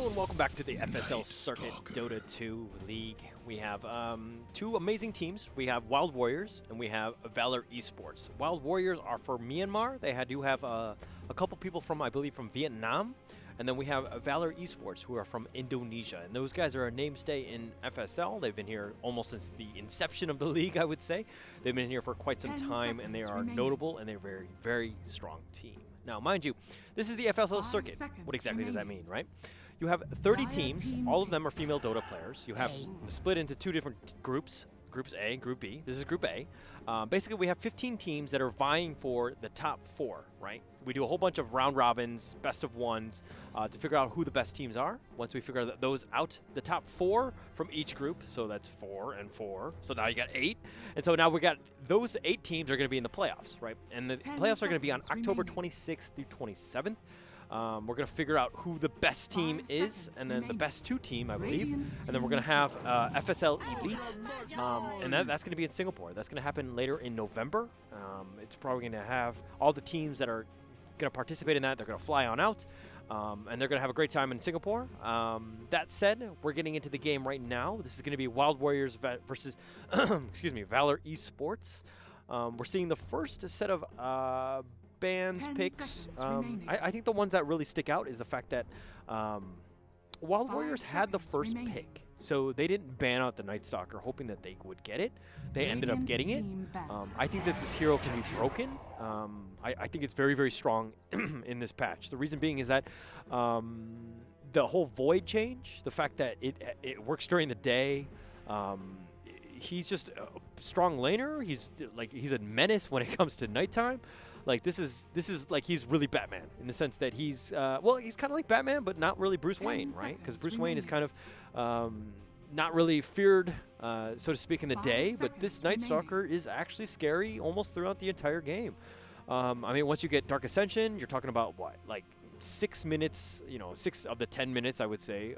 Hello and welcome back to the FSL Circuit Dota 2 League. We have two amazing teams. We have Wild Warriors and we have Valor eSports. Wild Warriors are for Myanmar. They do have a couple people from, I believe, from Vietnam. And then we have Valor eSports, who are from Indonesia. And those guys are a mainstay in FSL. They've been here almost since the inception of the league, I would say. They've been here for quite some time, and they are notable, and they're a very, very strong team. Now, mind you, this is the FSL Circuit. What exactly does that mean, right? You have 30 teams. All of them are female Dota players. You have split into two different groups, Groups A and Group B. This is Group A. Basically, we have 15 teams that are vying for the top 4, right? We do a whole bunch of round robins, best of ones, to figure out who the best teams are. Once we figure those out, the top 4 from each group, so that's 4 and 4. So now you got 8. And so now we got those 8 teams are going to be in the playoffs, right? And the playoffs are going to be on October 26th through 27th. We're going to figure out who the best team is, and then the best 2 team, I believe. And then we're going to have FSL Elite, and that's going to be in Singapore. That's going to happen later in November. It's probably going to have all the teams that are going to participate in that. They're going to fly on out, and they're going to have a great time in Singapore. That said, we're getting into the game right now. This is going to be Wild Warriors versus excuse me, Valor eSports. We're seeing the first set of bans picks. I think the ones that really stick out is the fact that Wild Warriors had the first pick. So they didn't ban out the Night Stalker hoping that they would get it. They ended up getting it. I think that this hero can be broken. I think it's very, very strong in this patch. The reason being is that the whole Void change, the fact that it works during the day, he's just a strong laner. He's a menace when it comes to nighttime. Like this is like he's really Batman in the sense that he's he's kind of like Batman, but not really Bruce Wayne, right? Because Bruce Wayne is kind of not really feared, so to speak, in the day. But this Night Stalker is actually scary almost throughout the entire game. I mean, once you get Dark Ascension, you're talking about what, like 6 minutes? 6 of the 10 minutes, I would say.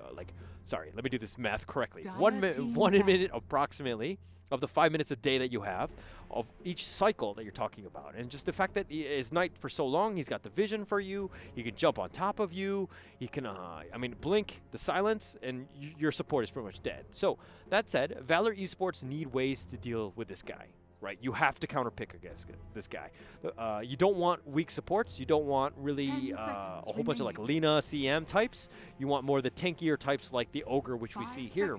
Sorry, let me do this math correctly. 1 minute approximately of the 5 minutes a day that you have of each cycle that you're talking about. And just the fact that he is night for so long, he's got the vision for you, he can jump on top of you, he can, blink, the silence, and your support is pretty much dead. So, that said, Valor eSports need ways to deal with this guy. Right, you have to counterpick against this guy. You don't want weak supports. You don't want really a whole bunch of like Lina CM types. You want more of the tankier types like the Ogre, which we see here,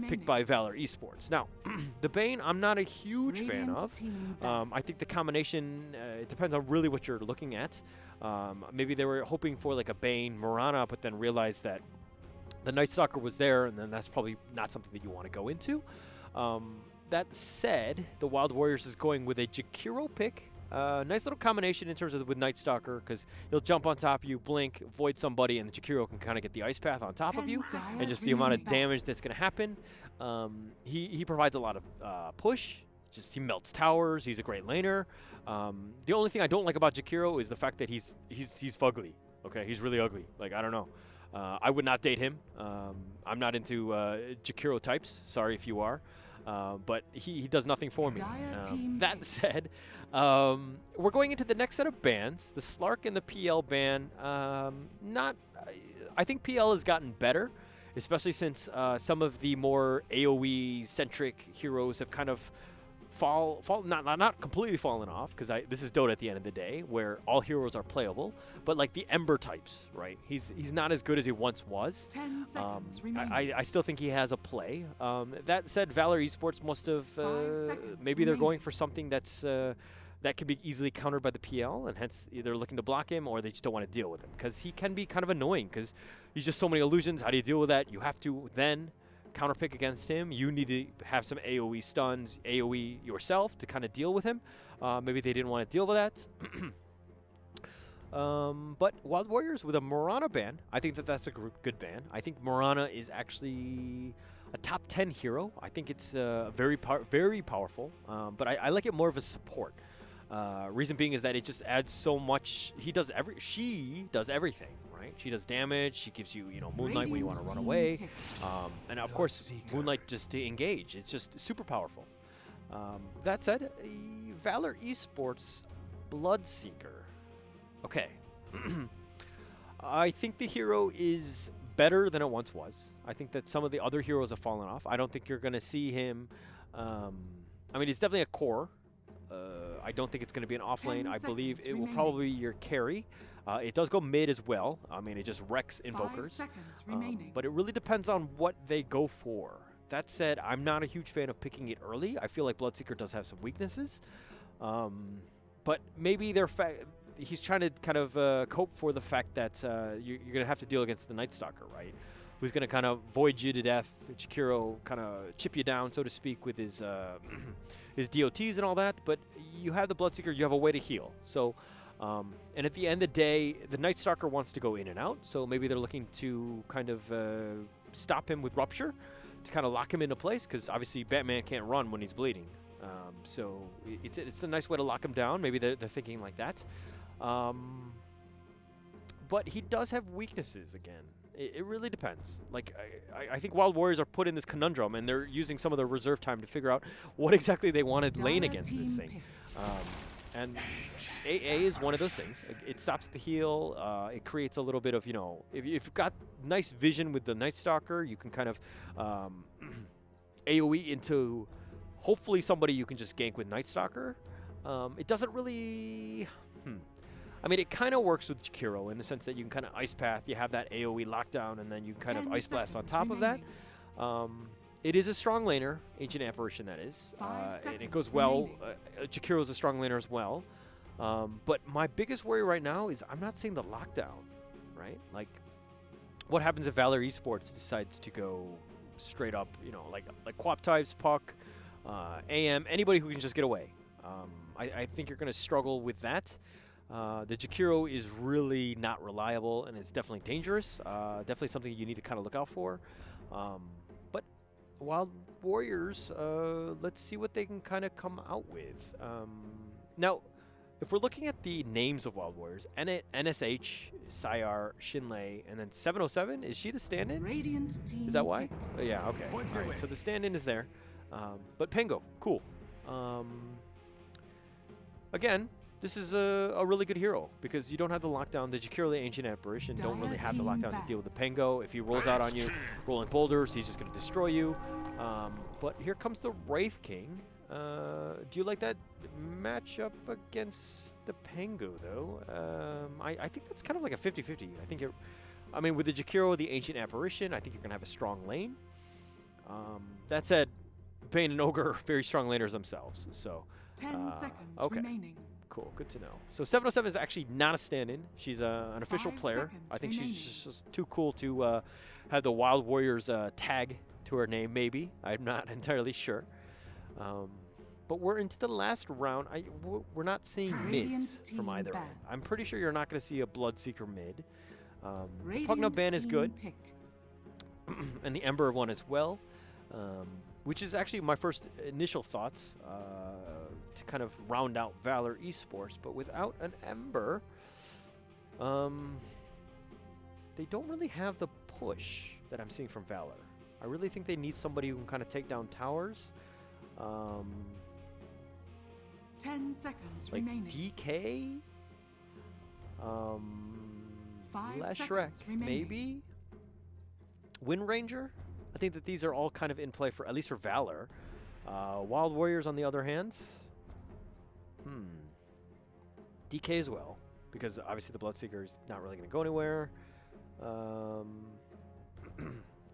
picked by Valor eSports. Now, the Bane, I'm not a huge fan of. I think the combination, it depends on really what you're looking at. Maybe they were hoping for like a Bane Mirana, but then realized that the Night Stalker was there, and then that's probably not something that you want to go into. That said, the Wild Warriors is going with a Jakiro pick. Nice little combination in terms of with Night Stalker, because he'll jump on top of you, blink, void somebody, and the Jakiro can kind of get the ice path on top of you, and just the amount of damage that's going to happen. He provides a lot of push. Just he melts towers. He's a great laner. The only thing I don't like about Jakiro is the fact that he's fugly. Okay, he's really ugly. Like, I don't know. I would not date him. I'm not into Jakiro types. Sorry if you are. But he does nothing for me. That said, we're going into the next set of bans. The Slark and the PL ban. I think PL has gotten better, especially since some of the more AoE-centric heroes have kind of not completely fallen off, because this is Dota at the end of the day, where all heroes are playable, but like the Ember types, right? He's not as good as he once was. 10 seconds I still think he has a play. That said, Valor eSports must have maybe they're going for something that's that can be easily countered by the PL, and hence either looking to block him or they just don't want to deal with him, because he can be kind of annoying because he's just so many illusions. How do you deal with that? You have to then counterpick against him. You need to have some AoE stuns, AoE yourself to kind of deal with him. Maybe they didn't want to deal with that. But Wild Warriors with a Mirana ban, I think that's a good ban. I think Mirana is actually a top 10 hero. I think it's very powerful, but I like it more of a support. Reason being is that it just adds so much. She does everything. Right? She does damage. She gives you, Moonlight when you want to run away, and of course, Moonlight just to engage. It's just super powerful. That said, Valor eSports Bloodseeker. Okay, I think the hero is better than it once was. I think that some of the other heroes have fallen off. I don't think you're going to see him. I mean, he's definitely a core. I don't think it's going to be an off lane. I believe it will probably be your carry. It does go mid as well. I mean, it just wrecks invokers. But it really depends on what they go for. That said, I'm not a huge fan of picking it early. I feel like Bloodseeker does have some weaknesses. But maybe he's trying to kind of cope for the fact that you're going to have to deal against the Night Stalker, right? Who's going to kind of void you to death. Jakiro kind of chip you down, so to speak, with his his DOTs and all that. But you have the Bloodseeker, you have a way to heal. So, and at the end of the day, the Night Stalker wants to go in and out. So maybe they're looking to kind of stop him with Rupture to kind of lock him into place, because obviously Batman can't run when he's bleeding. So it's a nice way to lock him down. Maybe they're thinking like that. But he does have weaknesses again. It really depends. Like, I think Wild Warriors are put in this conundrum, and they're using some of their reserve time to figure out what exactly they want to lane against this thing. And AA is one of those things. It stops the heal. It creates a little bit of, you know, if you've got nice vision with the Night Stalker, you can kind of AoE into hopefully somebody you can just gank with Night Stalker. It doesn't really... I mean, it kind of works with Jakiro in the sense that you can kind of Ice Path, you have that AoE lockdown, and then you kind of Ice Blast on top of that. It is a strong laner, Ancient Apparition that is, and it goes well. Jakiro is a strong laner as well. But my biggest worry right now is I'm not seeing the lockdown, right? Like, what happens if Valor eSports decides to go straight up, you know, like Quap types, Puck, AM, anybody who can just get away. I think you're going to struggle with that. The Jakiro is really not reliable, and it's definitely dangerous. Definitely something you need to kind of look out for. But Wild Warriors, let's see what they can kind of come out with. Now, if we're looking at the names of Wild Warriors, NSH, Sayar, Shinlei, and then 707, is she the stand-in? Is that why? Oh, yeah, okay. All right, so the stand-in is there. But Pengo, cool. Again, this is a really good hero because you don't have the lockdown. The Jakiro, the Ancient Apparition, don't really have the lockdown to deal with the Pengo. If he rolls out on you, rolling boulders, he's just going to destroy you. But here comes the Wraith King. Do you like that matchup against the Pengo, though? I think that's kind of like a 50-50. I mean, with the Jakiro, the Ancient Apparition, I think you're going to have a strong lane. That said, Bane and Ogre are very strong laners themselves. So, 10 seconds remaining. Cool, good to know. So 707 is actually not a stand-in. She's an official player. I think she's just too cool to have the Wild Warriors tag to her name, maybe. I'm not entirely sure. But we're into the last round. We're not seeing mids from either end. I'm pretty sure you're not going to see a Bloodseeker mid. The Pugna ban is good. And the Ember one as well. Which is actually my first initial thoughts to kind of round out Valor eSports. But without an Ember, they don't really have the push that I'm seeing from Valor. I really think they need somebody who can kind of take down towers. 10 seconds like remaining. DK? 5 Shrek, seconds remaining. maybe? Wind Ranger? I think that these are all kind of in play for, at least for Valor. Wild Warriors, on the other hand, DK as well, because obviously the Bloodseeker is not really going to go anywhere.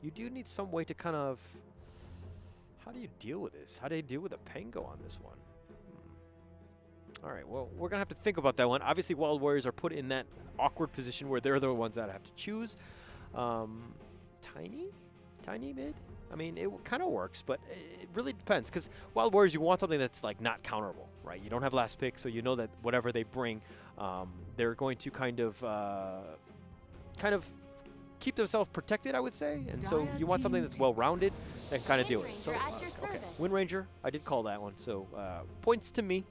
You do need some way to kind of... How do you deal with this? How do you deal with a Pengo on this one? All right, well, we're going to have to think about that one. Obviously, Wild Warriors are put in that awkward position where they're the ones that have to choose. Tiny mid? I mean, it kind of works, but it really depends. Because Wild Warriors, you want something that's like not counterable, right? You don't have last pick, so you know that whatever they bring, they're going to kind of keep themselves protected, I would say. And so you want something that's well-rounded that can kind of deal with it. So, okay, Wind Ranger, I did call that one. So points to me.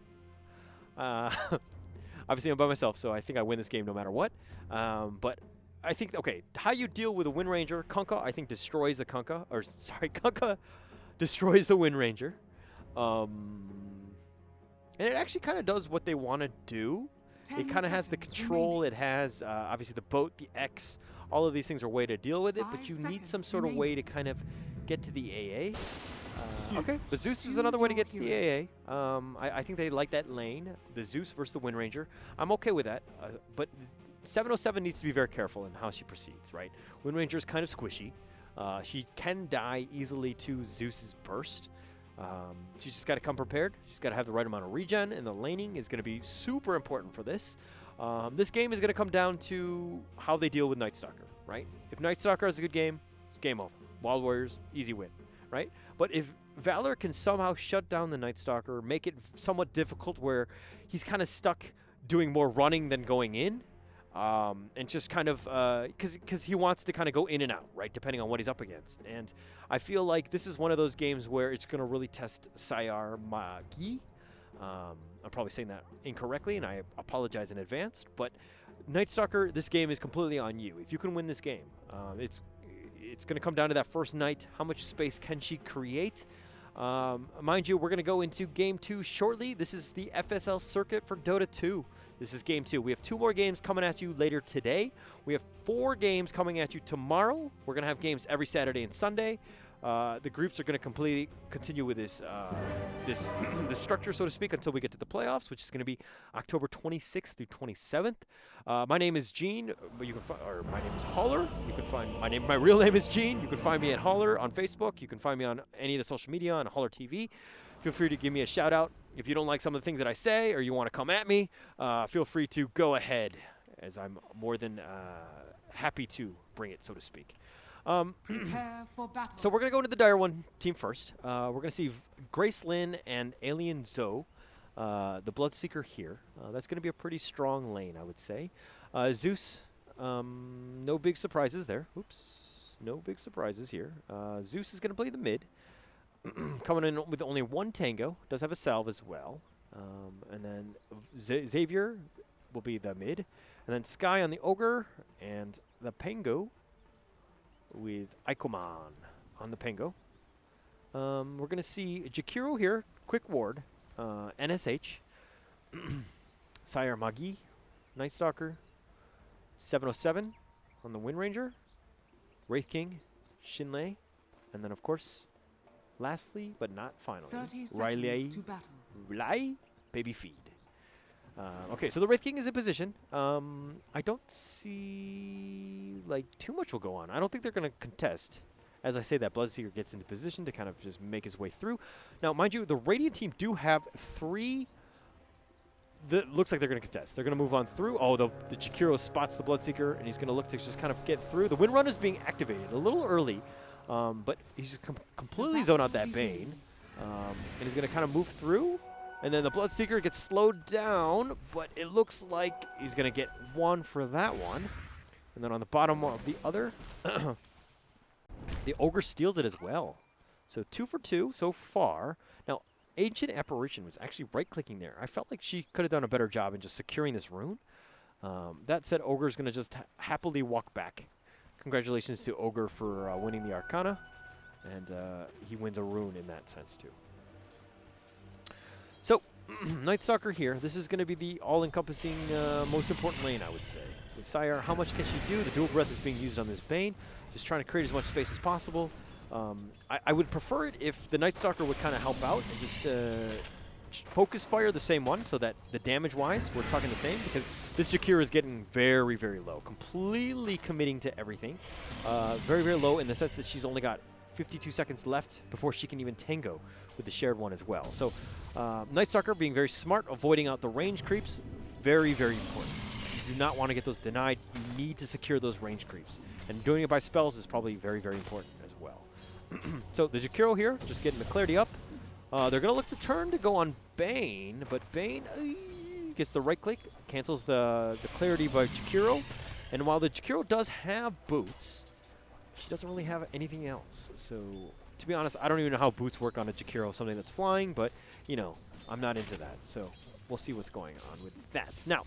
Obviously, I'm by myself, so I think I win this game no matter what. But I think, okay, how you deal with a Wind Ranger, Kunkka, I think destroys the Kunkka. Or, sorry, Kunkka destroys the Wind Ranger. And it actually kind of does what they want to do. It kind of has the control. It has, obviously, the boat, the X. All of these things are a way to deal with it, but you need some sort of way to kind of get to the AA. Okay, the Zeus is another way to get to the AA. I think they like that lane, the Zeus versus the Wind Ranger. I'm okay with that, but 707 needs to be very careful in how she proceeds, right? Wind Ranger is kind of squishy. She can die easily to Zeus's burst. She's just got to come prepared. She's got to have the right amount of regen, and the laning is going to be super important for this. This game is going to come down to how they deal with Night Stalker, right? If Night Stalker has a good game, it's game over. Wild Warriors, easy win, right? But if Valor can somehow shut down the Night Stalker, make it somewhat difficult where he's kind of stuck doing more running than going in, and just kind of, because he wants to kind of go in and out, right, depending on what he's up against. And I feel like this is one of those games where it's going to really test Sayar Magi. I'm probably saying that incorrectly, and I apologize in advance. But Night Stalker, this game is completely on you. If you can win this game, it's going to come down to that first night. How much space can she create? Mind you, we're going to go into Game 2 shortly. This is the FSL circuit for Dota 2. This is Game 2. We have 2 more games coming at you later today. We have 4 games coming at you tomorrow. We're going to have games every Saturday and Sunday. The groups are going to completely continue with this this structure, so to speak, until we get to the playoffs, which is going to be October 26th through 27th. My name is Gene. You can or my name is Holler. You can find my real name is Gene. You can find me at Holler on Facebook. You can find me on any of the social media on Holler TV. Feel free to give me a shout out if you don't like some of the things that I say or you want to come at me. Feel free to go ahead, as I'm more than happy to bring it, so to speak. Prepare for battle. So we're going to go into the Dire One team first. We're going to see Grace Lynn and Alien Zoe, the Bloodseeker here. That's going to be a pretty strong lane, I would say. Zeus, no big surprises there. Oops, no big surprises here. Zeus is going to play the mid, coming in with only 1 tango. Does have a salve as well. And then Xavier will be the mid. And then Sky on the Ogre, and the Pango with Ikoman on the Pango. We're going to see Jakiro here, quick ward, NSH, Sayar Magi, Night Stalker, 707 on the Wind Ranger, Wraith King, Shinlei, and then, of course, lastly, but not finally, 30 Riley, seconds to battle. Riley, Baby Feed. Okay, so the Wraith King is in position. I don't see, like, too much will go on. I don't think they're going to contest. As I say that, Bloodseeker gets into position to kind of just make his way through. Now, mind you, the Radiant team do have 3 that looks like they're going to contest. They're going to move on through. Oh, the Jakiro spots the Bloodseeker, and he's going to look to just kind of get through. The Windrunner is being activated a little early, but he's just completely zoned out that Bane. And he's going to kind of move through. And then the Bloodseeker gets slowed down, but it looks like he's going to get 1 for that one. And then on the bottom of the other, the Ogre steals it as well. So 2 for 2 so far. Now, Ancient Apparition was actually right-clicking there. I felt like she could have done a better job in just securing this rune. That said, Ogre's going to just happily walk back. Congratulations to Ogre for winning the Arcana. And he wins a rune in that sense, too. So, Night Stalker here. This is going to be the all-encompassing, most important lane, I would say. With Sayar, how much can she do? The Dual Breath is being used on this Bane. Just trying to create as much space as possible. I would prefer it if the Night Stalker would kind of help out and just focus fire the same one so that the damage-wise, we're talking the same, because this Jakiro is getting very, very low. Completely committing to everything. Very, very low in the sense that she's only got 52 seconds left before she can even tango with the shared one as well. So Night Stalker being very smart, avoiding out the range creeps, very, very important. You do not want to get those denied. You need to secure those range creeps. And doing it by spells is probably very, very important as well. So the Jakiro here, just getting the clarity up. They're going to look to turn to go on Bane, but Bane gets the right click, cancels the clarity by Jakiro. And while the Jakiro does have boots, she doesn't really have anything else. So, to be honest, I don't even know how boots work on a Jakiro, something that's flying, but, you know, I'm not into that. So, we'll see what's going on with that. Now,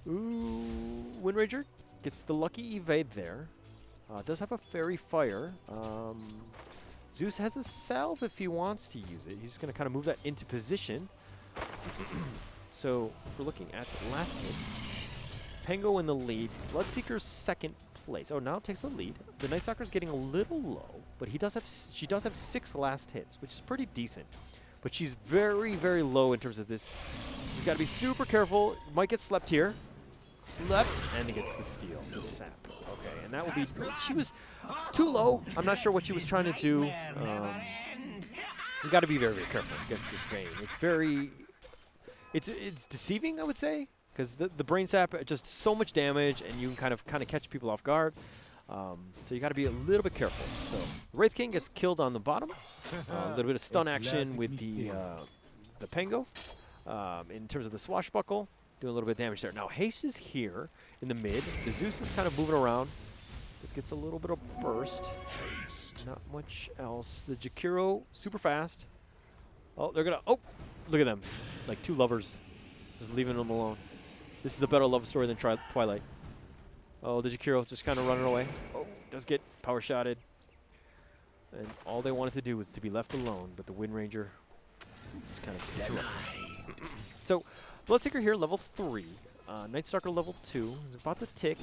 Wind Ranger gets the lucky evade there. Does have a Fairy Fire. Zeus has a Salve if he wants to use it. He's just going to kind of move that into position. So if we're looking at last hits, Pango in the lead, Bloodseeker's second place. Oh, now it takes the lead. The Night Stalker's getting a little low, but she does have 6 last hits, which is pretty decent. But she's very, very low in terms of this. She's got to be super careful. Might get slept here. Slept, and he gets the steal, the sap. Okay, and that will be, she was too low. I'm not sure what she was trying to do. You got to be very, very careful against this Bane. It's very, it's deceiving, I would say, because the brain sap just so much damage, and you can kind of catch people off guard. So you got to be a little bit careful. So Wraith King gets killed on the bottom. A little bit of stun action with the Pango. In terms of the swashbuckle, doing a little bit of damage there. Now Haste is here in the mid. The Zeus is kind of moving around. This gets a little bit of burst. Not much else. The Jakiro, super fast. Oh, they're gonna, oh, look at them. Like 2 lovers. Just leaving them alone. This is a better love story than Twilight. Oh, the Jakiro just kind of running away. Oh, does get power shotted. And all they wanted to do was to be left alone, but the Wind Ranger just kind of interrupted. So, Bloodseeker here, level 3. Night Stalker level 2. He's about to tick.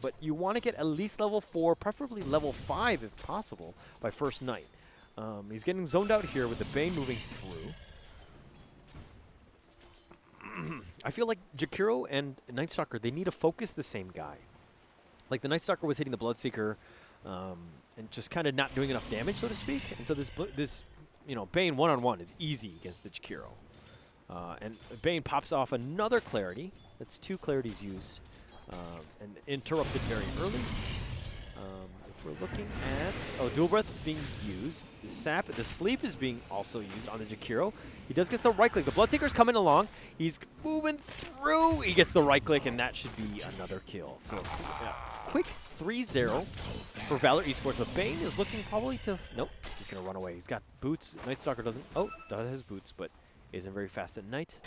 But you want to get at least level 4, preferably level 5 if possible, by first night. He's getting zoned out here with the Bane moving through. I feel like Jakiro and Night Stalker, they need to focus the same guy. Like the Night Stalker was hitting the Bloodseeker and just kind of not doing enough damage, so to speak. And so this Bane one-on-one is easy against the Jakiro. And Bane pops off another Clarity. That's 2 Clarities used and interrupted very early. If we're looking at, Dual Breath being used. The Sap, the Sleep is being also used on the Jakiro. He does get the right click. The Bloodseeker's coming along. He's moving through. He gets the right click, and that should be another kill. So, quick 3-0 for Valor eSports. But Bane is looking probably to, nope, he's going to run away. He's got boots. Night Stalker doesn't, does his boots, but isn't very fast at night.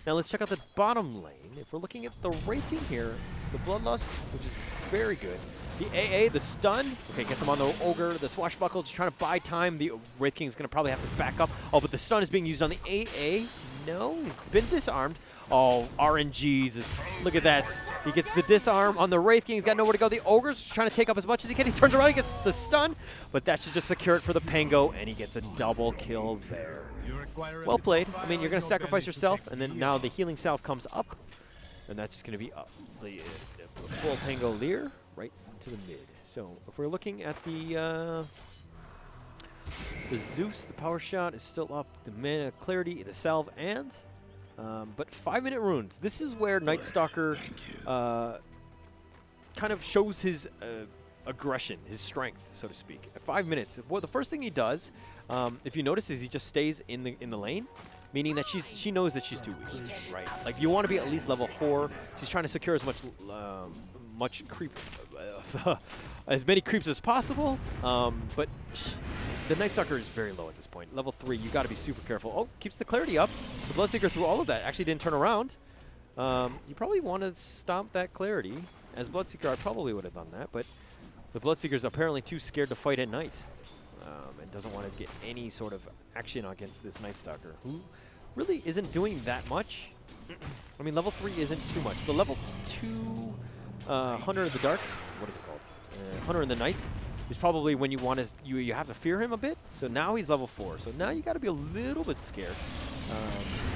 Now let's check out the bottom lane. If we're looking at the Wraith King here, the Bloodlust, which is very good. The AA, the stun, okay, gets him on the Ogre. The Swashbuckle, just trying to buy time. The Wraith King is going to probably have to back up. Oh, but the stun is being used on the AA. No, he's been disarmed. Oh, RNGs. Look at that. He gets the disarm on the Wraith King. He's got nowhere to go. The Ogre's trying to take up as much as he can. He turns around, he gets the stun, but that should just secure it for the Pango, and he gets a double kill there. Well played. I mean, you're going to sacrifice yourself, and then now the healing salve comes up, and that's just going to be up. The full Pango Leer right to the mid. So if we're looking at the Zeus, the power shot is still up. The mana clarity, the salve, and but 5-minute runes. This is where Night Stalker kind of shows his aggression, his strength, so to speak. At 5 minutes, well, the first thing he does, if you notice, is he just stays in the lane, meaning that she knows that she's too weak, right? Like you want to be at least level 4. She's trying to secure as much creep, as many creeps as possible. But the Night Stalker is very low at this point. Level 3, you got to be super careful. Oh, keeps the clarity up. The Bloodseeker through all of that actually didn't turn around. You probably want to stomp that clarity. As Bloodseeker, I probably would have done that, but the Bloodseeker's apparently too scared to fight at night, and doesn't want to get any sort of action against this Night Stalker, who really isn't doing that much. I mean, level 3 isn't too much. The level 2 Hunter in the Dark, what is it called? Hunter in the Night is probably when you want to, you have to fear him a bit. So now he's level 4. So now you got to be a little bit scared.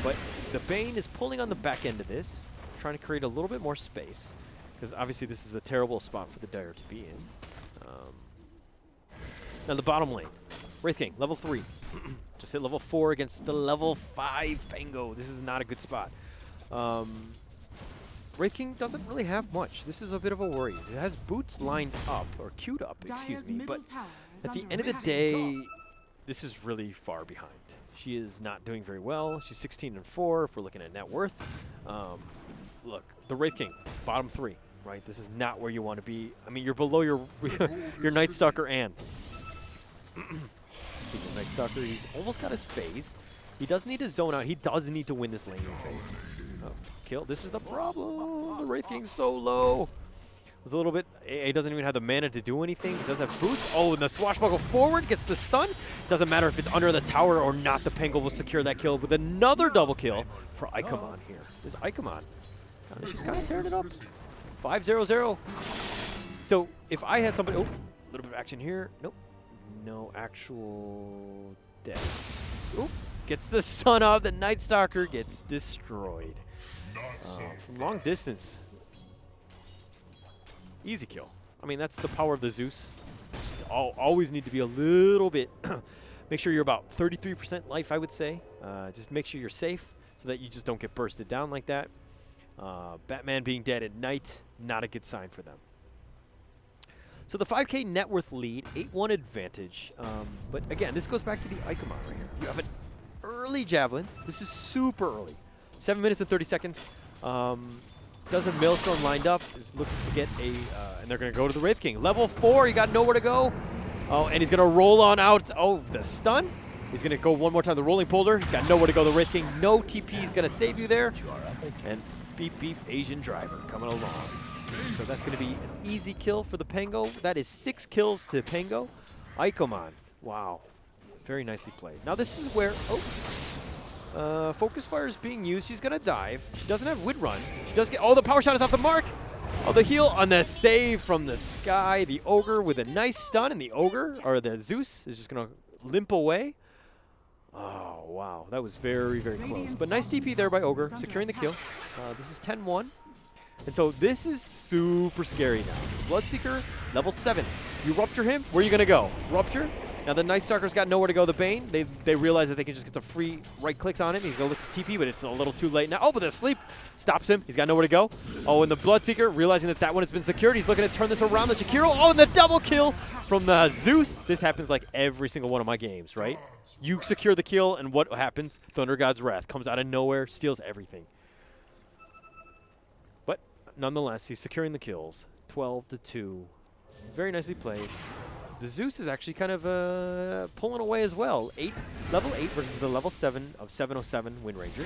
But the Bane is pulling on the back end of this, trying to create a little bit more space, because obviously this is a terrible spot for the Dire to be in. Now the bottom lane, Wraith King, level 3. Just hit level 4 against the level 5 Pango. This is not a good spot. Wraith King doesn't really have much. This is a bit of a worry. It has boots lined up, or queued up, excuse me. But at the end of the day, this is really far behind. She is not doing very well. She's 16-4 if we're looking at net worth. Look, the Wraith King, bottom 3, right? This is not where you want to be. I mean, you're below your your Night Stalker and. Speaking of Night Stalker, he's almost got his phase. He does need to zone out. He does need to win this laning phase. Oh, kill. This is the problem. The Wraith King's so low. was a little bit. AA doesn't even have the mana to do anything. It does have boots. Oh, and the swashbuckle forward gets the stun. Doesn't matter if it's under the tower or not. The Penguin will secure that kill with another double kill for Ikamon here. This Ikamon, she's kind of tearing it up. 5-0-0. So if I had somebody, oh, a little bit of action here. Nope, no actual death. Oop, gets the stun off. The Night Stalker gets destroyed. From long distance. Easy kill. I mean, that's the power of the Zeus. Just always need to be a little bit. Make sure you're about 33% life, I would say. Just make sure you're safe so that you just don't get bursted down like that. Batman being dead at night, not a good sign for them. So the 5K net worth lead, 8-1 advantage. But again, this goes back to the Ikamon right here. You have an early Javelin. This is super early. 7 minutes and 30 seconds. Does have Maelstrom lined up. Looks to get a, and they're going to go to the Wraith King. Level 4, he got nowhere to go. Oh, and he's going to roll on out. Oh, the stun. He's going to go one more time. The rolling polder. He got nowhere to go. The Wraith King. No TP is going to save you there. And beep, beep, Asian driver coming along. So that's going to be an easy kill for the Pengo. That is 6 kills to Pengo. Ikamon. Wow. Very nicely played. Now this is where, Focus Fire is being used. She's going to dive. She doesn't have Wind Run. She does get, oh, the power shot is off the mark. Oh, the heal on the save from the sky. The Ogre with a nice stun, and the Ogre, or the Zeus, is just going to limp away. Oh, wow. That was very, very close. But nice DP there by Ogre, securing the kill. This is 10-1. And so this is super scary now. Bloodseeker, level 7. You rupture him, where are you going to go? Rupture? Now the Night Stalker's got nowhere to go. The Bane, they realize that they can just get the free right clicks on him. He's going to look at TP, but it's a little too late now. Oh, but the sleep stops him. He's got nowhere to go. Oh, and the Bloodseeker, realizing that that one has been secured, he's looking to turn this around. The Jakiro, oh, and the double kill from the Zeus. This happens like every single one of my games, right? You secure the kill, and what happens? Thunder God's Wrath comes out of nowhere, steals everything. But nonetheless, he's securing the kills. 12-2. Very nicely played. The Zeus is actually kind of pulling away as well. Level 8 versus the level 7 of 707 Wind Ranger.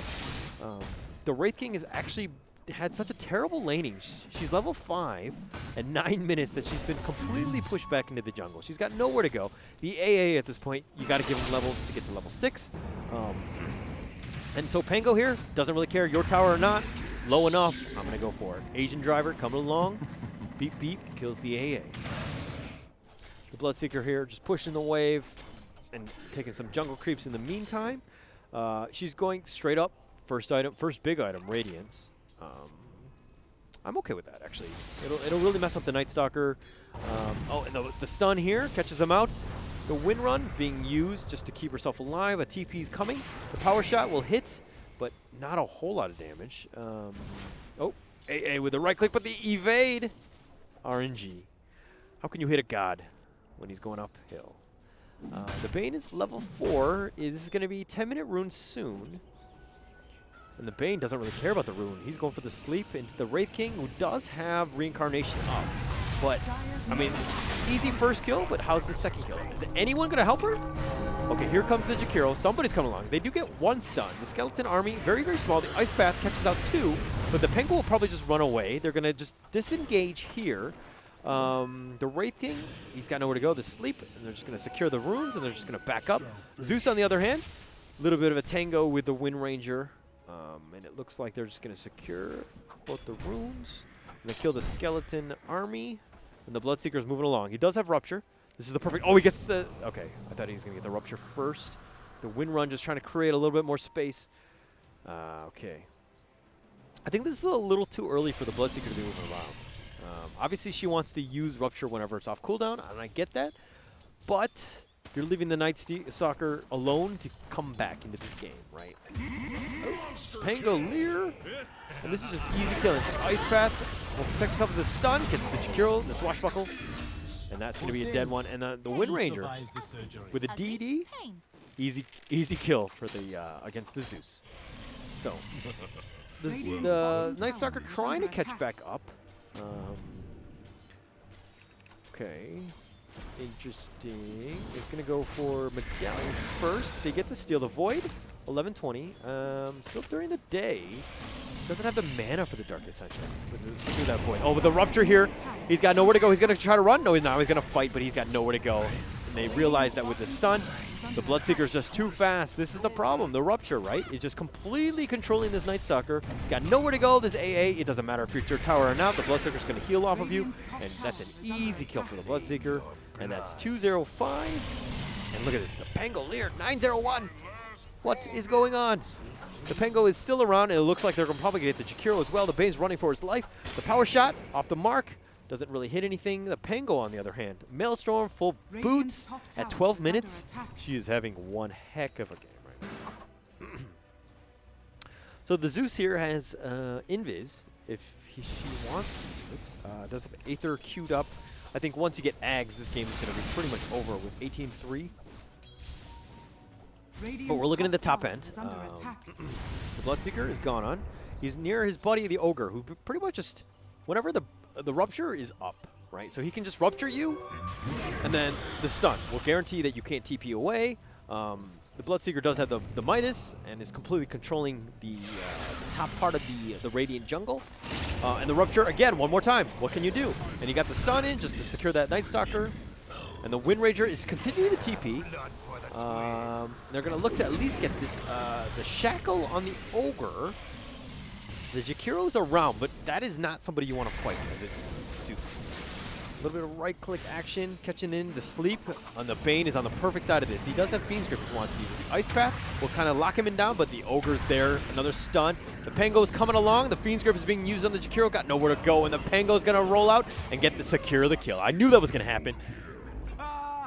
The Wraith King has actually had such a terrible laning. She's level 5 and 9 minutes that she's been completely pushed back into the jungle. She's got nowhere to go. The AA at this point, you got to give him levels to get to level 6. And so Pengo here doesn't really care your tower or not. Low enough, I'm going to go for it. Asian driver coming along. Beep, beep, kills the AA. The Bloodseeker here just pushing the wave and taking some jungle creeps in the meantime. She's going straight up. First big item, Radiance. I'm okay with that, actually. It'll really mess up the Night Stalker. Oh, and the stun here catches him out. The Wind Run being used just to keep herself alive. A TP's coming. The power shot will hit, but not a whole lot of damage. Oh, AA with the right click, but the evade. RNG. How can you hit a god when he's going uphill? The Bane is level 4. This is going to be 10-minute rune soon. And the Bane doesn't really care about the rune. He's going for the sleep into the Wraith King, who does have reincarnation up. But, I mean, easy first kill, but how's the second kill? Is anyone going to help her? Okay, here comes the Jakiro. Somebody's coming along. They do get 1 stun. The Skeleton Army, very, very small. The Ice Path catches out 2, but the Penguin will probably just run away. They're going to just disengage here. The Wraith King, he's got nowhere to go. The sleep, and they're just going to secure the runes, and they're just going to back up. Zeus, on the other hand, a little bit of a tango with the Wind Ranger. And it looks like they're just going to secure both the runes. They kill the Skeleton Army, and the Bloodseeker is moving along. He does have Rupture. This is the perfect... Oh, he gets the... Okay, I thought he was going to get the Rupture first. The Wind Run just trying to create a little bit more space. Okay. I think this is a little too early for the Bloodseeker to be moving around. Obviously, she wants to use Rupture whenever it's off cooldown, and I get that. But you're leaving the Night Stalker alone to come back into this game, right? Pangolier. And this is just easy killing. It's Ice Path. Will protect himself with the stun. Gets the Jakiro, the Swashbuckle. And that's going to be a dead one. And the Wind Ranger with a DD. Easy kill for the against the Zeus. So the Night Stalker trying to catch back up. Okay. Interesting. It's going to go for Medallion first. They get to steal the Void. 11:20. Still during the day. Doesn't have the mana for the Dark Ascension. Through that void. Oh, with the Rupture here, he's got nowhere to go. He's going to try to run. No, he's not. He's going to fight, but he's got nowhere to go. And they realize that with the stun, the Bloodseeker is just too fast. This is the problem. The Rupture, right, is just completely controlling this Night Stalker. He's got nowhere to go. This AA, it doesn't matter if you're tower or not. The Bloodseeker is going to heal off of you, and that's an easy kill for the Bloodseeker. And that's 205. And look at this. The Pangolier, 901. What is going on? The Pengo is still around, and it looks like they're probably going to get the Jakiro as well. The Bane's running for his life. The power shot off the mark. Doesn't really hit anything. The Pengo, on the other hand, Maelstrom, full boots at 12 minutes. She is having one heck of a game right now. So the Zeus here has Invis, if she wants to use it. Does have Aether queued up. I think once you get Ags, this game is going to be pretty much over with 18-3. But we're looking at the top end. The Bloodseeker is gone on. He's near his buddy, the Ogre, who pretty much just, whenever the Rupture is up, right? So he can just Rupture you, and then the stun will guarantee that you can't TP away. The Bloodseeker does have the Midas and is completely controlling the top part of the Radiant jungle. And the Rupture, again, one more time. What can you do? And you got the stun in just to secure that Night Stalker. And the Wind Rager is continuing the TP. They're going to look to at least get this the Shackle on the Ogre. The Jakiro's around, but that is not somebody you want to fight as it suits. A little bit of right-click action, catching in. The Sleep on the Bane is on the perfect side of this. He does have Fiend's Grip if he wants to use it. The Ice Path will kind of lock him in down, but the Ogre's there. Another stun. The Pango's coming along. The Fiend's Grip is being used on the Jakiro. Got nowhere to go, and the Pango's going to roll out and get the secure the kill. I knew that was going to happen.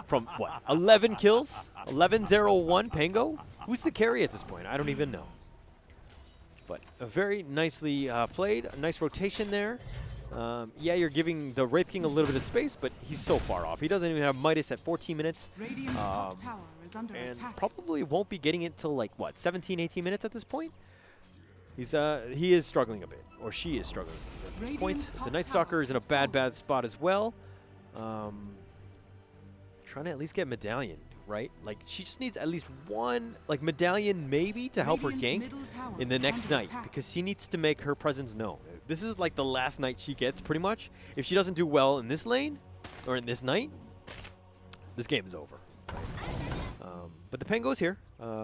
From, what, 11 kills? 11-0-1 Pango? Who's the carry at this point? I don't even know. But very nicely played. A nice rotation there. Yeah, you're giving the Wraith King a little bit of space, but he's so far off. He doesn't even have Midas at 14 minutes. And probably won't be getting it till, like, what, 17, 18 minutes at this point? He is struggling a bit, or she is struggling at this point. The Night Stalker is in a bad spot as well. Trying to at least get Medallion, right? Like, she just needs at least one, like, Medallion maybe to help her gank in the next night, because she needs to make her presence known. This is like the last night she gets, pretty much. If she doesn't do well in this lane, or in this night, this game is over. But the Pango's here.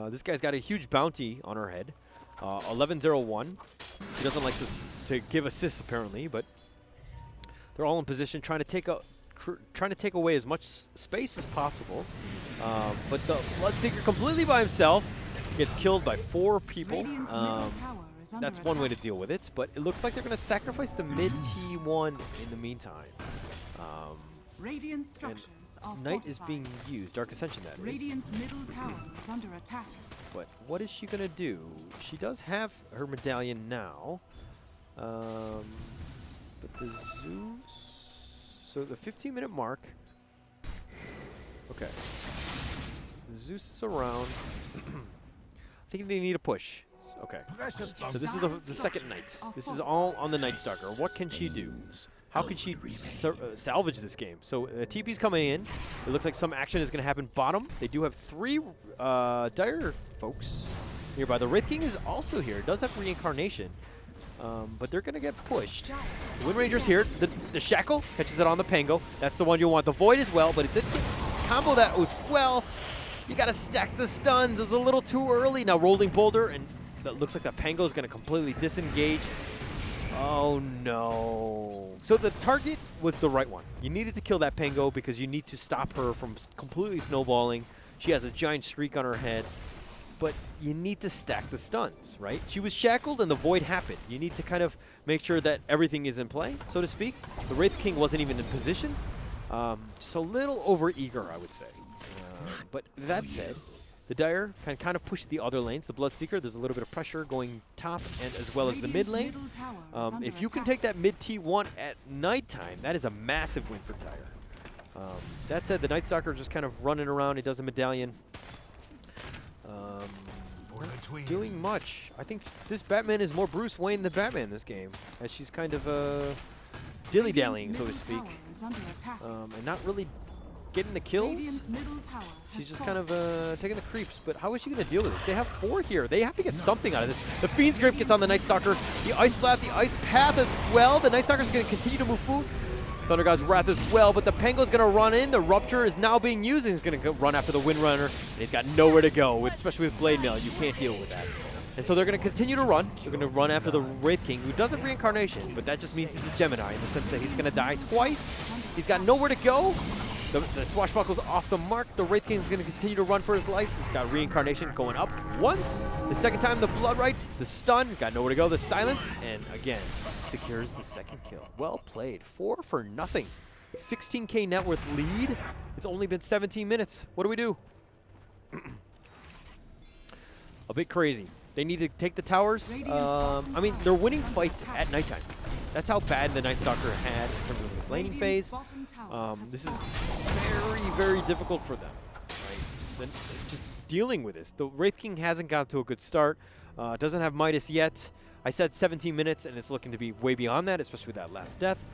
This guy's got a huge bounty on her head. 11-0-1. He doesn't like this to give assists, apparently, but they're all in position, trying to take away as much space as possible. But the Bloodseeker completely by himself gets killed by 4 people. That's one way to deal with it, but it looks like they're going to sacrifice the mid T1 in the meantime. Radiant structures are Knight is being used, Dark Ascension that is. Radiant's middle tower is under attack. But what is she going to do? She does have her Medallion now. But the Zeus... So the 15-minute mark. Okay. The Zeus is around. I think they need a push. Okay. So this is the second night. This is all on the Night Stalker. What can she do? How can she salvage this game? So TP's coming in. It looks like some action is going to happen bottom. They do have 3 Dire folks nearby. The Wraith King is also here. It does have Reincarnation. But they're going to get pushed. The Wind Ranger's here. The Shackle catches it on the Pango. That's the one you want. The Void as well, but it didn't get combo that as well. You got to stack the stuns. It's a little too early. Now Rolling Boulder, and that looks like the Pango is going to completely disengage. Oh, no. So the target was the right one. You needed to kill that Pango because you need to stop her from completely snowballing. She has a giant streak on her head. But you need to stack the stuns, right? She was shackled and the Void happened. You need to kind of make sure that everything is in play, so to speak. The Wraith King wasn't even in position. Just a little over-eager, I would say. But that said, the Dire can kind of push the other lanes. The Bloodseeker, there's a little bit of pressure going top and as well as the mid lane. If you can take that mid T1 at nighttime, that is a massive win for Dire. That said, the Night Stalker just kind of running around. He does a Medallion. Not doing much. I think this Batman is more Bruce Wayne than Batman this game, as she's kind of dilly-dallying, so to speak, and not really getting the kills. Radiant's middle tower She's has just kind fallen. of taking the creeps, but how is she going to deal with this? They have 4 here. They have to get something out of this. The Fiend's Grip gets on the Night Stalker. The Ice Blast, the Ice Path as well. The Night Stalker is going to continue to move forward. Thunder God's Wrath as well, but the Pango's going to run in. The Rupture is now being used, and he's going to run after the Windrunner, and he's got nowhere to go, especially with Blade Mail. You can't deal with that. And so they're going to continue to run. They're going to run after the Wraith King, who does have Reincarnation, but that just means he's a Gemini in the sense that he's going to die twice. He's got nowhere to go. The Swashbuckle's off the mark. The Wraith King's going to continue to run for his life. He's got Reincarnation going up once. The second time, the Blood Rites, the stun, got nowhere to go. The silence, and again, secures the second kill. Well played. 4 for nothing. 16K net worth lead. It's only been 17 minutes. What do we do? A bit crazy. They need to take the towers. I mean, they're winning fights at nighttime. That's how bad the Night Stalker had in terms of his laning phase. This is very, very difficult for them. Right? Just dealing with this. The Wraith King hasn't got to a good start. Doesn't have Midas yet. I said 17 minutes, and it's looking to be way beyond that, especially with that last death.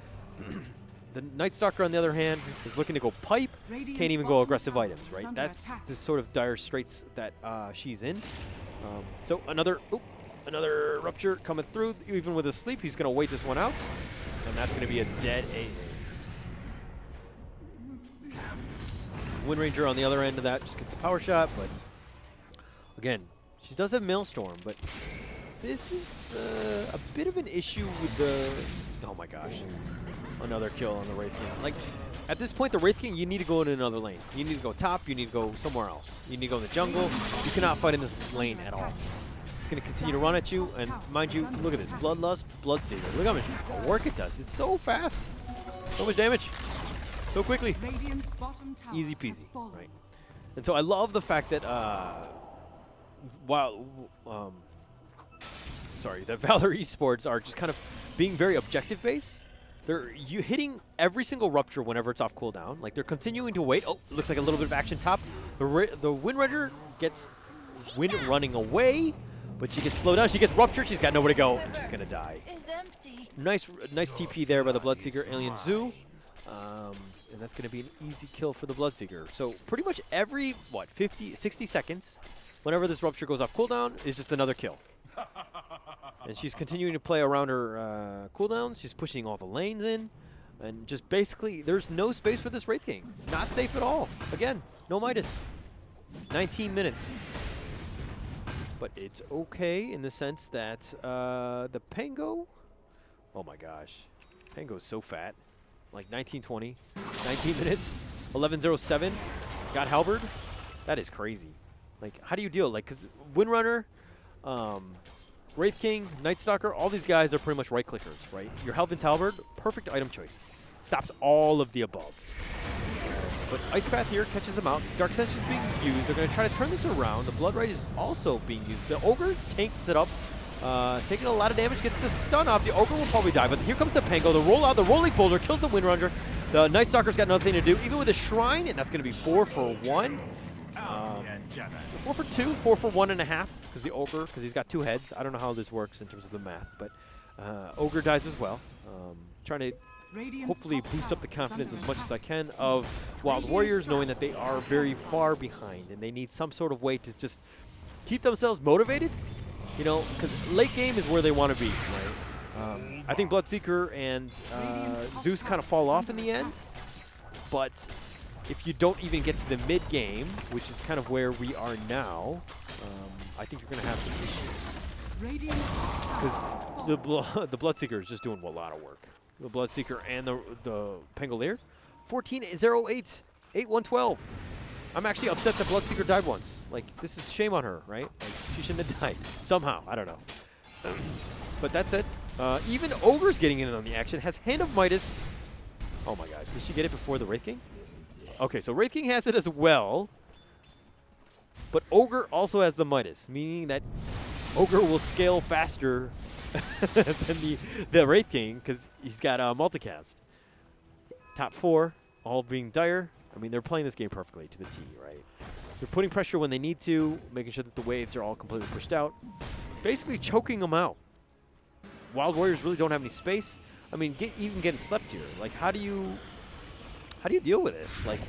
The Night Stalker, on the other hand, is looking to go pipe. Can't even go aggressive items, right? That's the sort of dire straits that she's in. So another Rupture coming through. Even with his sleep, he's going to wait this one out. And that's going to be a dead AA. Wind Ranger on the other end of that just gets a power shot, but again, she does have Maelstrom, but this is a bit of an issue with the... Oh my gosh. Another kill on the Wraith King. Like, at this point, the Wraith King, you need to go in another lane. You need to go top, you need to go somewhere else. You need to go in the jungle. You cannot fight in this lane at all. It's going to continue to run at you, and mind you, look at this. Bloodlust, Bloodseeker. Look how much work it does. It's so fast. So much damage. So quickly. Easy peasy. Right. And so I love the fact that that Valor eSports are just kind of being very objective based. They're hitting every single Rupture whenever it's off cooldown. Like, they're continuing to wait. Oh, looks like a little bit of action top. The Windrunner gets Wind running away, but she gets slowed down. She gets Ruptured. She's got nowhere to go, and she's going to die. Nice TP there by the Bloodseeker, Alien Zoo. And that's going to be an easy kill for the Bloodseeker. So pretty much every, 60 seconds, whenever this Rupture goes off cooldown, is just another kill. And she's continuing to play around her cooldowns. She's pushing all the lanes in. And just basically, there's no space for this Wraith King. Not safe at all. Again, no Midas. 19 minutes. But it's okay in the sense that the Pango... Oh my gosh. Pango's so fat. Like 19:20, 19 minutes, 11:07. Got halberd. That is crazy. Like, how do you deal? Like, because Windrunner, Wraith King, Night Stalker, all these guys are pretty much right clickers, right? Your Helvin's halberd, perfect item choice. Stops all of the above. But Ice Path here catches him out. Dark Ascension is being used. They're going to try to turn this around. The Blood Rite is also being used. The Ogre tanks it up. Taking a lot of damage, gets the stun off. The Ogre will probably die, but here comes the Pango. The rollout, the Rolling Boulder kills the Windrunner. The Night Stalker's got nothing to do, even with a Shrine, and that's going to be 4 for 1. 4 for 2, 4 for 1.5, because the Ogre, because he's got 2 heads. I don't know how this works in terms of the math, but Ogre dies as well. Trying to hopefully boost up the confidence as much as I can of Wild Warriors, knowing that they are very far behind, and they need some sort of way to just keep themselves motivated. You know, because late game is where they want to be, right? I think Bloodseeker and Zeus kind of fall off in the end, but if you don't even get to the mid game, which is kind of where we are now, I think you're going to have some issues. Because the Bloodseeker is just doing a lot of work. The Bloodseeker and the Pangolier, 14-08, 8-1-12. I'm actually upset that Bloodseeker died once. Like, this is shame on her, right? Like, she shouldn't have died. Somehow. I don't know. But that's it. Even Ogre's getting in on the action. Has Hand of Midas. Oh my gosh. Did she get it before the Wraith King? Okay, so Wraith King has it as well. But Ogre also has the Midas, meaning that Ogre will scale faster than the Wraith King because he's got multicast. Top 4, all being dire. I mean, they're playing this game perfectly to the T, right? They're putting pressure when they need to, making sure that the waves are all completely pushed out, basically choking them out. Wild Warriors really don't have any space. I mean, even getting slept here. Like, how do you how do you deal with this? Like,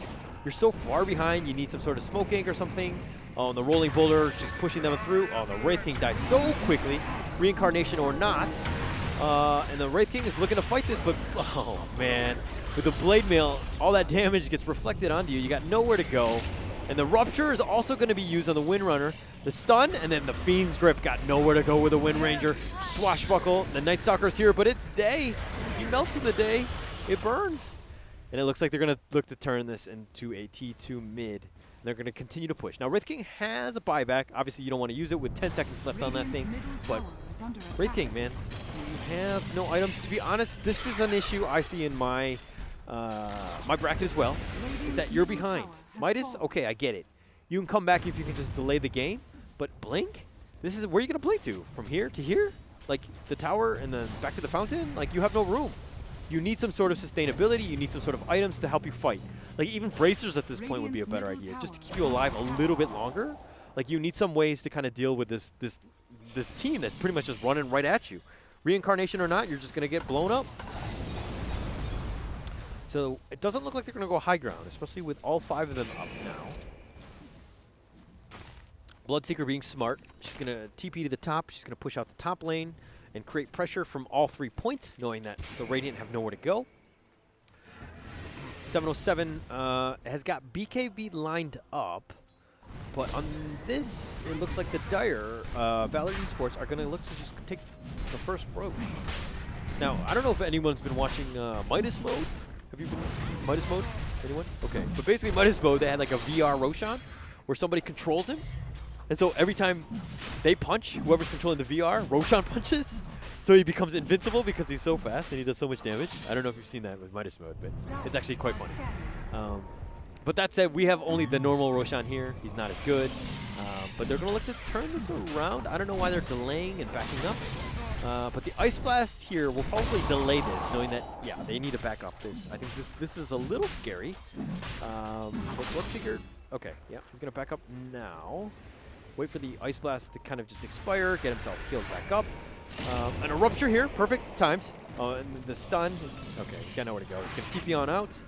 you're so far behind, you need some sort of smoke ink or something. Oh, and the rolling boulder just pushing them through. Oh, the Wraith King dies so quickly, reincarnation or not. And the Wraith King is looking to fight this, but oh man, with the blade mail, all that damage gets reflected onto you. You got nowhere to go. And the Rupture is also going to be used on the Windrunner. The stun, and then the Fiend's Grip got nowhere to go with the Wind Ranger. Swashbuckle, the Night Stalker's here, but it's day. He melts in the day. It burns. And it looks like they're going to look to turn this into a T2 mid. They're going to continue to push. Now, Wraith King has a buyback. Obviously, you don't want to use it with 10 seconds left on that thing. But Wraith King, man, you have no items. To be honest, this is an issue I see in my my bracket as well, is that you're behind. Midas, okay, I get it. You can come back if you can just delay the game. But Blink? This is where you going to play to? From here to here? Like the tower and then back to the fountain? Like, you have no room. You need some sort of sustainability. You need some sort of items to help you fight. Like, even bracers at this point would be a better idea, just to keep you alive a little bit longer. Like, you need some ways to kind of deal with this team that's pretty much just running right at you. Reincarnation or not, you're just going to get blown up. So it doesn't look like they're going to go high ground, especially with all 5 of them up now. Bloodseeker being smart. She's going to TP to the top. She's going to push out the top lane and create pressure from all 3 points, knowing that the Radiant have nowhere to go. 707 has got BKB lined up, but on this, it looks like the Dire, Valor eSports, are going to look to just take the first road. Now, I don't know if anyone's been watching Midas Mode. Have you been Midas Mode? Anyone? Okay. But basically, Midas Mode, they had like a VR Roshan where somebody controls him. And so every time they punch, whoever's controlling the VR, Roshan punches. So he becomes invincible because he's so fast and he does so much damage. I don't know if you've seen that with Midas Mode, but it's actually quite funny. But that said, we have only the normal Roshan here. He's not as good. But they're going to look to turn this around. I don't know why they're delaying and backing up. But the Ice Blast here will probably delay this, knowing that, yeah, they need to back off this. I think this is a little scary. But Bloodseeker, okay, yeah, he's going to back up now. Wait for the Ice Blast to kind of just expire, get himself healed back up. And a Rupture here, perfect timed. And the stun, okay, he's got nowhere to go. He's going to TP on out.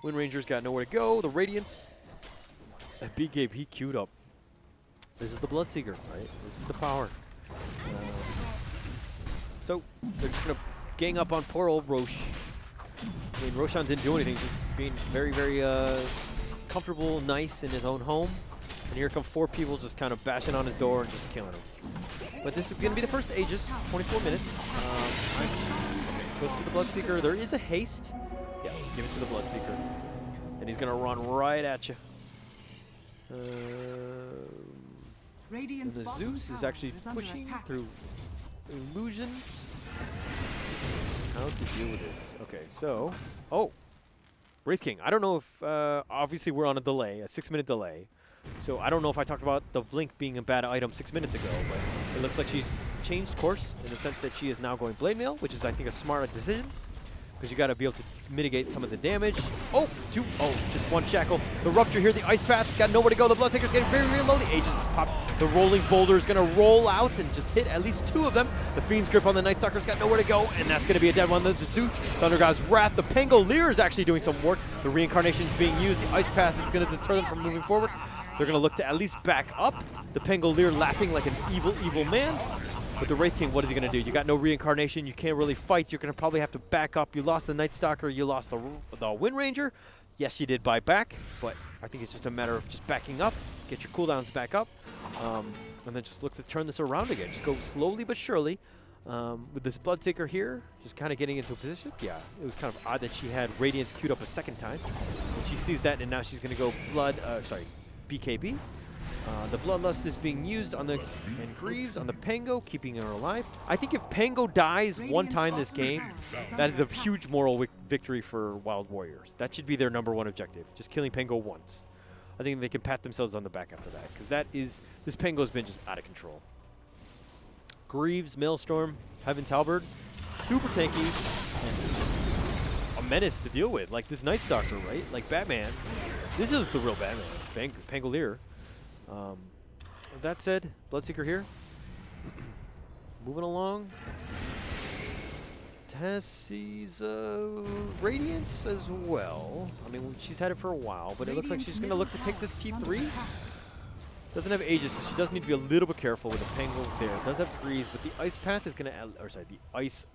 Wind Ranger's got nowhere to go. The Radiance, that BKB he queued up. This is the Bloodseeker, right? This is the power. So they're just going to gang up on poor old Roche. I mean, Roshan didn't do anything, just being very, very comfortable, nice in his own home. And here come 4 people just kind of bashing on his door and just killing him. But this is going to be the first Aegis, 24 minutes. Okay, goes to the Bloodseeker. There is a haste. Yeah, give it to the Bloodseeker. And he's going to run right at you. And the Zeus is actually pushing through illusions. How to deal with this. Okay, so, oh, Wraith King. I don't know if, obviously we're on a delay, a 6-minute delay. So I don't know if I talked about the Blink being a bad item 6 minutes ago, but it looks like she's changed course in the sense that she is now going Blade Mail, which is, I think, a smart decision. Because you got to be able to mitigate some of the damage. Oh, just 1 shackle. The Rupture here, the Ice Path, it's got nowhere to go. The Bloodseeker's getting very, very low. The Aegis is popped. The Rolling Boulder is going to roll out and just hit at least 2 of them. The Fiend's Grip on the Night Stalker's got nowhere to go, and that's going to be a dead one. The Zeus, Thunder God's Wrath. The Pangolier is actually doing some work. The Reincarnation is being used. The Ice Path is going to deter them from moving forward. They're going to look to at least back up. The Pangolier laughing like an evil, evil man. But the Wraith King, what is he going to do? You got no Reincarnation. You can't really fight. You're going to probably have to back up. You lost the Night Stalker. You lost the Wind Ranger. Yes, you did buy back, but I think it's just a matter of just backing up. Get your cooldowns back up. And then just look to turn this around again. Just go slowly but surely. With this Bloodseeker here, just kind of getting into a position. Yeah, it was kind of odd that she had Radiance queued up a 2nd time. And she sees that, and now she's going to go BKB. The Bloodlust is being used on the and Greaves on the Pango, keeping her alive. I think if Pango dies 1 time this game, that is a huge moral victory for Wild Warriors. That should be their #1 objective, just killing Pango once. I think they can pat themselves on the back after that, because this Pango's been just out of control. Greaves, Maelstrom, Heaven's Halberd, super tanky, and just a menace to deal with. Like this Night Stalker, right? Like Batman. This is the real Batman, Pangolier. That said, Bloodseeker here. Moving along. Tessie's Radiance as well. I mean, she's had it for a while, but it looks like she's going to look to take this T3. Doesn't have Aegis, so she does need to be a little bit careful with the Pango there. Does have Grease, but the Ice Path is going to, or sorry, the Ice,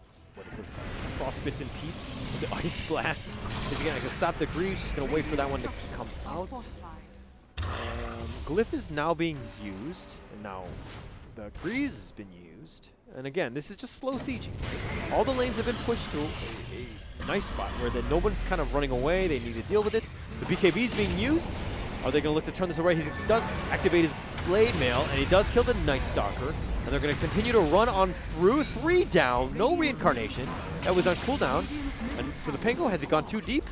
Frost Bits in Peace, the Ice Blast is going to stop the Grease. She's going to wait for that one to come out. Glyph is now being used, and now the Grease has been used. And again, this is just slow sieging. All the lanes have been pushed to a nice spot where no one's kind of running away. They need to deal with it. The BKB is being used. Are they going to look to turn this away? He does activate his Blade Mail, and he does kill the Night Stalker. And they're going to continue to run on through. 3 down, no reincarnation. That was on cooldown. And so the Pango, has he gone too deep?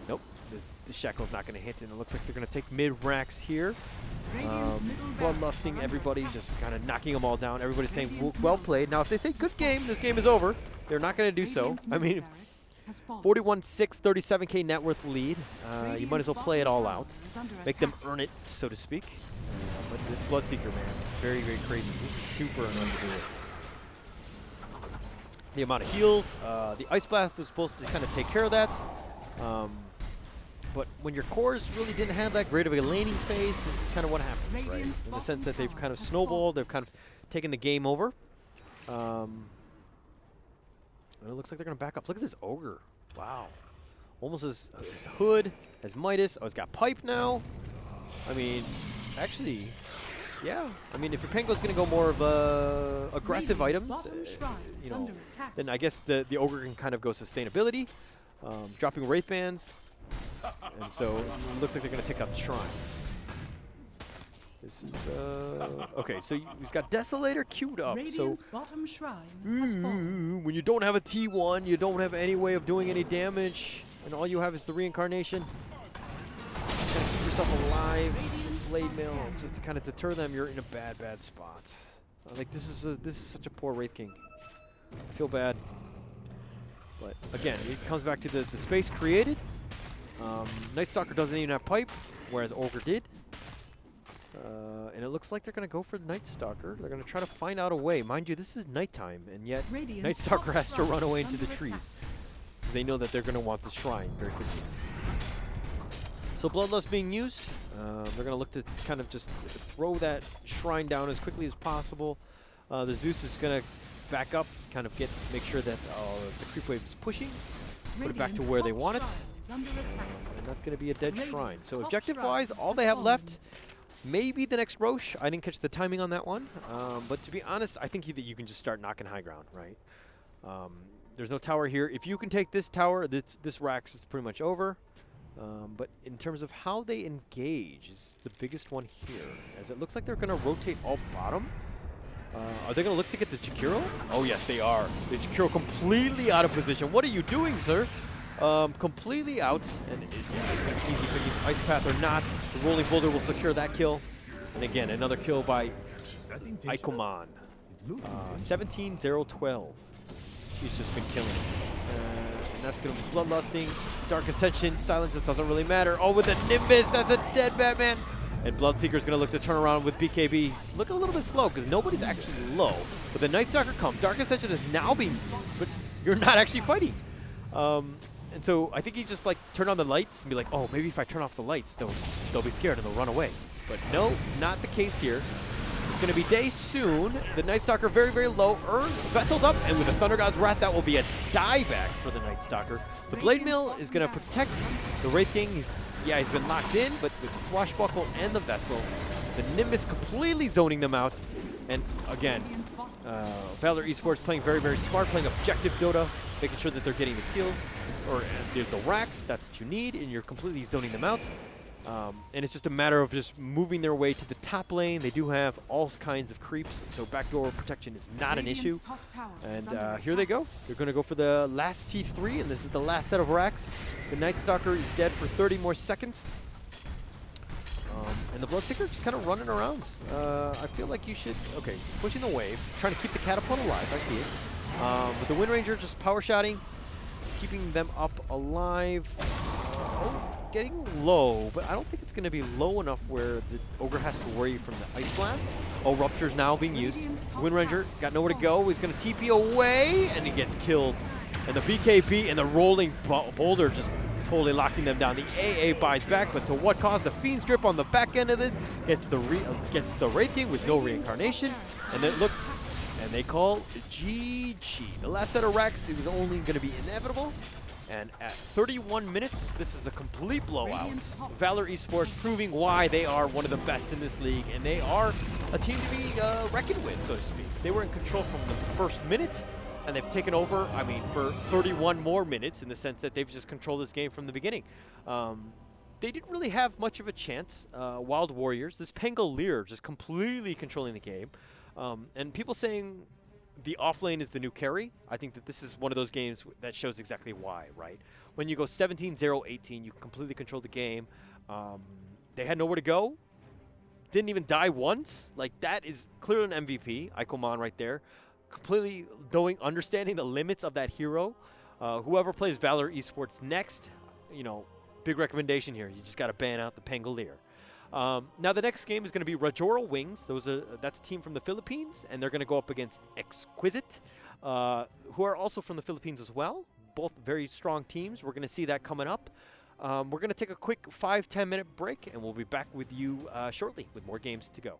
Nope. The Shackle's not going to hit, and it looks like they're going to take mid-racks here. Bloodlusting everybody, just kind of knocking them all down. Everybody's saying, well played. Now, if they say good game, this game is over, they're not going to do so. I mean, 41-6, 37K net worth lead. You might as well play it all out. Make them earn it, so to speak. But this Bloodseeker, man, very, very crazy. This is super annoying to do it. The amount of heals. The Ice Blast was supposed to kind of take care of that. But when your cores really didn't have that great of a laning phase, this is kind of what happened, right? In the sense that they've kind of snowballed, they've kind of taken the game over. And it looks like they're going to back up. Look at this Ogre. Wow. Almost as Hood, as Midas. Oh, it's got Pipe now. I mean, actually, yeah. I mean, if your Pango's going to go more of aggressive items, you know, then I guess the Ogre can kind of go sustainability, dropping Wraith Bands. And so it looks like they're going to take out the Shrine. This is, okay, so he's got Desolator queued up. So when you don't have a T1, you don't have any way of doing any damage, and all you have is the reincarnation. Kind of keep yourself alive, Blade Mail, just to kind of deter them. You're in a bad, bad spot. Like this is such a poor Wraith King. I feel bad, but again, it comes back to the space created. Night Stalker doesn't even have Pipe, whereas Ogre did. And it looks like they're going to go for Night Stalker. They're going to try to find out a way. Mind you, this is nighttime, and yet Night Stalker has to run away into the trees, because they know that they're going to want the Shrine very quickly. So Bloodlust being used. They're going to look to kind of just throw that Shrine down as quickly as possible. The Zeus is going to back up, kind of make sure that the creep wave is pushing. Put it back to where they want it. And that's going to be a dead Shrine. So objective-wise, all they have left, maybe the next Roche. I didn't catch the timing on that one. But to be honest, I think that you can just start knocking high ground, right? There's no tower here. If you can take this tower, this Rax is pretty much over. But in terms of how they engage is the biggest one here, as it looks like they're going to rotate all bottom. Are they going to look to get the Jakiro? Oh, yes, they are. The Jakiro completely out of position. What are you doing, sir? Completely out. And it's going to be easy picking Ice Path or not. The Rolling Boulder will secure that kill. And again, another kill by Ikoman. 17-0-12. She's just been killing. And that's going to be Bloodlusting. Dark Ascension. Silence, it doesn't really matter. Oh, with the Nimbus, that's a dead Batman. And Bloodseeker's going to look to turn around with BKB. He's looking a little bit slow because nobody's actually low. But the Night Stalker comes. Dark Ascension is now being used, but you're not actually fighting. And so I think he just like turn on the lights and be like, oh, maybe if I turn off the lights, they'll be scared and they'll run away. But no, not the case here. It's going to be day soon. The Night Stalker very, very low. Vesseled up, and with the Thunder God's Wrath, that will be a dieback for the Night Stalker. The Blade Mill is going to protect the Wraith King. He's been locked in, but with the Swashbuckle and the Vessel, the Nimbus completely zoning them out. And again, Valor eSports playing very, very smart, playing objective Dota, making sure that they're getting the kills, or the racks, that's what you need, and you're completely zoning them out. And it's just a matter of just moving their way to the top lane. They do have all kinds of creeps, so backdoor protection is not an issue. And here they go. They're going to go for the last T3, and this is the last set of racks. The Night Stalker is dead for 30 more seconds. And the Bloodseeker just kind of running around. I feel like you should... Okay, pushing the wave, trying to keep the Catapult alive. I see it. With the Wind Ranger just power shotting, just keeping them up alive. Getting low, but I don't think it's going to be low enough where the Ogre has to worry from the Ice Blast. Oh, Rupture's now being used. Wind Ranger got nowhere to go. He's going to TP away, and he gets killed. And the BKB and the rolling boulder just totally locking them down. The AA buys back, but to what cost? The Fiend's Grip on the back end of this gets the Wraith King with no reincarnation, and it looks, and they call GG. The last set of racks, it was only going to be inevitable, and at 31 minutes, this is a complete blowout. Valor eSports proving why they are one of the best in this league, and they are a team to be reckoned with, so to speak. They were in control from the first minute, and they've taken over, I mean, for 31 more minutes in the sense that they've just controlled this game from the beginning. They didn't really have much of a chance. Wild Warriors, this Pangolier just completely controlling the game. And people saying the offlane is the new carry. I think that this is one of those games that shows exactly why, right? When you go 17-0-18, you completely control the game. They had nowhere to go. Didn't even die once. Like, that is clearly an MVP. Ikoman right there. Completely understanding the limits of that hero. Whoever plays Valor eSports next, you know, big recommendation here. You just got to ban out the Pangolier. Now the next game is going to be Rajora Wings. That's a team from the Philippines, and they're going to go up against Exquisite, who are also from the Philippines as well. Both very strong teams. We're going to see that coming up. We're going to take a quick 5-10 minute break, and we'll be back with you shortly with more games to go.